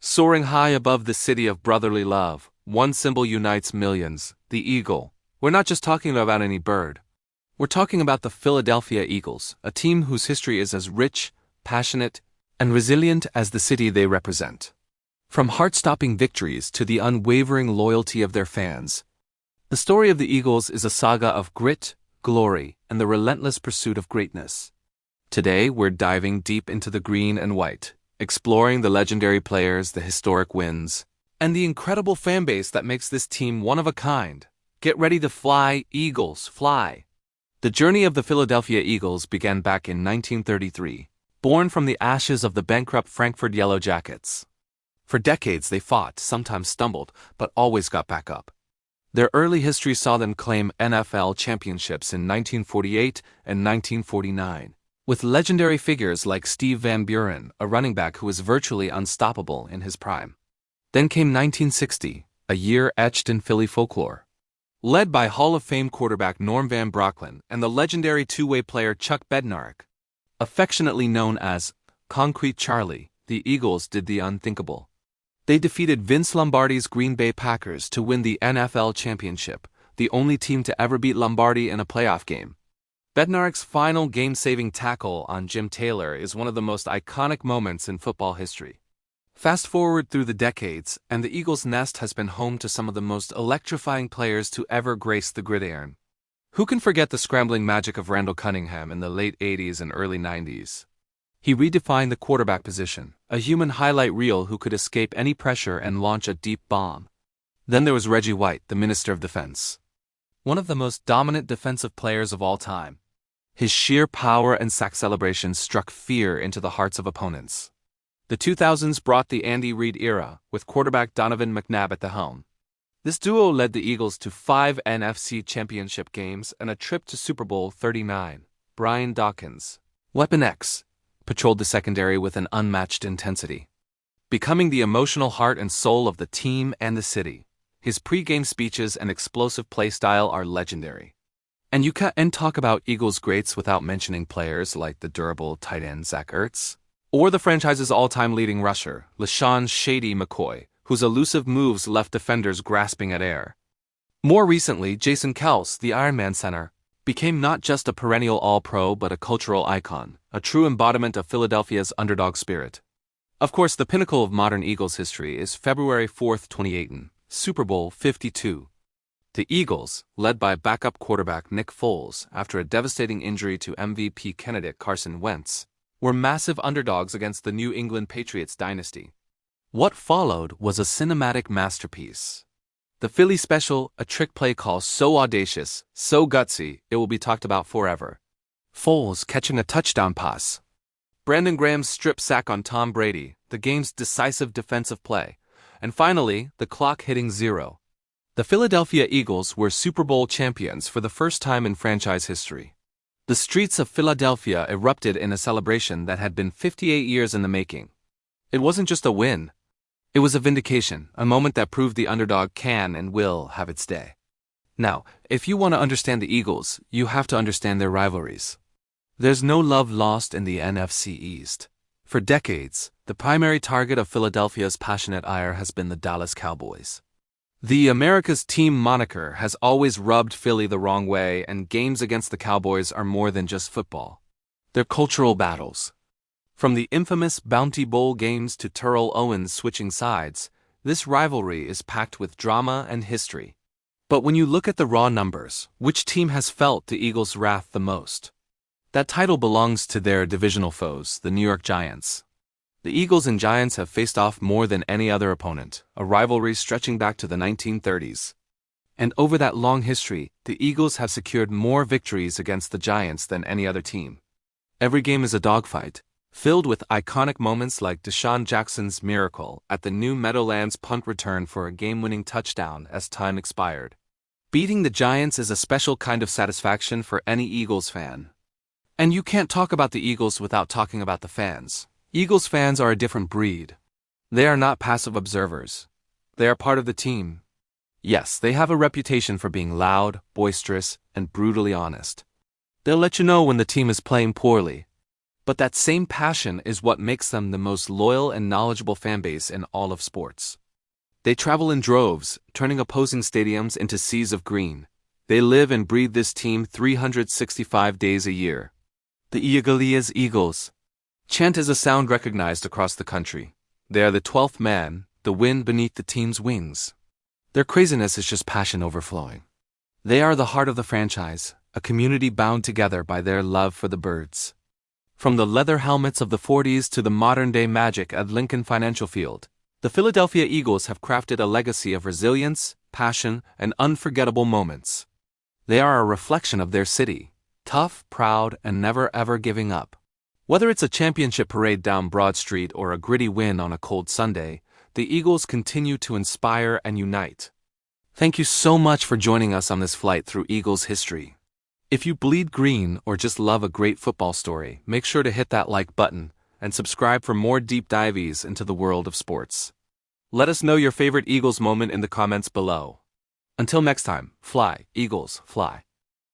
Soaring high above the city of brotherly love, one symbol unites millions, the eagle. We're not just talking about any bird. We're talking about the Philadelphia Eagles, a team whose history is as rich, passionate, and resilient as the city they represent. From heart-stopping victories to the unwavering loyalty of their fans, the story of the Eagles is a saga of grit, glory, and the relentless pursuit of greatness. Today, we're diving deep into the green and white, exploring the legendary players, the historic wins, and the incredible fanbase that makes this team one of a kind. Get ready to fly, Eagles, fly! The journey of the Philadelphia Eagles began back in 1933, born from the ashes of the bankrupt Frankfurt Yellow Jackets. For decades they fought, sometimes stumbled, but always got back up. Their early history saw them claim NFL championships in 1948 and 1949. With legendary figures like Steve Van Buren, a running back who was virtually unstoppable in his prime. Then came 1960, a year etched in Philly folklore. Led by Hall of Fame quarterback Norm Van Brocklin and the legendary two-way player Chuck Bednarik. Affectionately known as Concrete Charlie, the Eagles did the unthinkable. They defeated Vince Lombardi's Green Bay Packers to win the NFL championship, the only team to ever beat Lombardi in a playoff game. Bednarik's final game-saving tackle on Jim Taylor is one of the most iconic moments in football history. Fast forward through the decades, and the Eagles' nest has been home to some of the most electrifying players to ever grace the gridiron. Who can forget the scrambling magic of Randall Cunningham in the late 80s and early 90s? He redefined the quarterback position, a human highlight reel who could escape any pressure and launch a deep bomb. Then there was Reggie White, the Minister of Defense. One of the most dominant defensive players of all time. His sheer power and sack celebrations struck fear into the hearts of opponents. The 2000s brought the Andy Reid era, with quarterback Donovan McNabb at the helm. This duo led the Eagles to 5 NFC championship games and a trip to Super Bowl 39. Brian Dawkins, Weapon X, patrolled the secondary with an unmatched intensity, becoming the emotional heart and soul of the team and the city. His pre-game speeches and explosive play style are legendary. And you can't talk about Eagles greats without mentioning players like the durable tight end Zach Ertz, or the franchise's all-time leading rusher, LeSean "Shady" McCoy, whose elusive moves left defenders grasping at air. More recently, Jason Kelce, the Iron Man center, became not just a perennial All-Pro but a cultural icon, a true embodiment of Philadelphia's underdog spirit. Of course, the pinnacle of modern Eagles history is February 4, 2018, Super Bowl 52. The Eagles, led by backup quarterback Nick Foles after a devastating injury to MVP candidate Carson Wentz, were massive underdogs against the New England Patriots dynasty. What followed was a cinematic masterpiece. The Philly Special, a trick play call so audacious, so gutsy, it will be talked about forever. Foles catching a touchdown pass. Brandon Graham's strip sack on Tom Brady, the game's decisive defensive play. And finally, the clock hitting 0. The Philadelphia Eagles were Super Bowl champions for the first time in franchise history. The streets of Philadelphia erupted in a celebration that had been 58 years in the making. It wasn't just a win. It was a vindication, a moment that proved the underdog can and will have its day. Now, if you want to understand the Eagles, you have to understand their rivalries. There's no love lost in the NFC East. For decades, the primary target of Philadelphia's passionate ire has been the Dallas Cowboys. The America's Team moniker has always rubbed Philly the wrong way, and games against the Cowboys are more than just football. They're cultural battles. From the infamous Bounty Bowl games to Terrell Owens switching sides, this rivalry is packed with drama and history. But when you look at the raw numbers, which team has felt the Eagles' wrath the most? That title belongs to their divisional foes, the New York Giants. The Eagles and Giants have faced off more than any other opponent, a rivalry stretching back to the 1930s. And over that long history, the Eagles have secured more victories against the Giants than any other team. Every game is a dogfight, filled with iconic moments like Deshaun Jackson's miracle at the New Meadowlands punt return for a game-winning touchdown as time expired. Beating the Giants is a special kind of satisfaction for any Eagles fan. And you can't talk about the Eagles without talking about the fans. Eagles fans are a different breed. They are not passive observers. They are part of the team. Yes, they have a reputation for being loud, boisterous, and brutally honest. They'll let you know when the team is playing poorly. But that same passion is what makes them the most loyal and knowledgeable fanbase in all of sports. They travel in droves, turning opposing stadiums into seas of green. They live and breathe this team 365 days a year. The Eagles Eagles chant is a sound recognized across the country. They are the 12th man, the wind beneath the team's wings. Their craziness is just passion overflowing. They are the heart of the franchise, a community bound together by their love for the birds. From the leather helmets of the 40s to the modern-day magic at Lincoln Financial Field, the Philadelphia Eagles have crafted a legacy of resilience, passion, and unforgettable moments. They are a reflection of their city, tough, proud, and never ever giving up. Whether it's a championship parade down Broad Street or a gritty win on a cold Sunday, the Eagles continue to inspire and unite. Thank you so much for joining us on this flight through Eagles history. If you bleed green or just love a great football story, make sure to hit that like button and subscribe for more deep dives into the world of sports. Let us know your favorite Eagles moment in the comments below. Until next time, fly, Eagles, fly.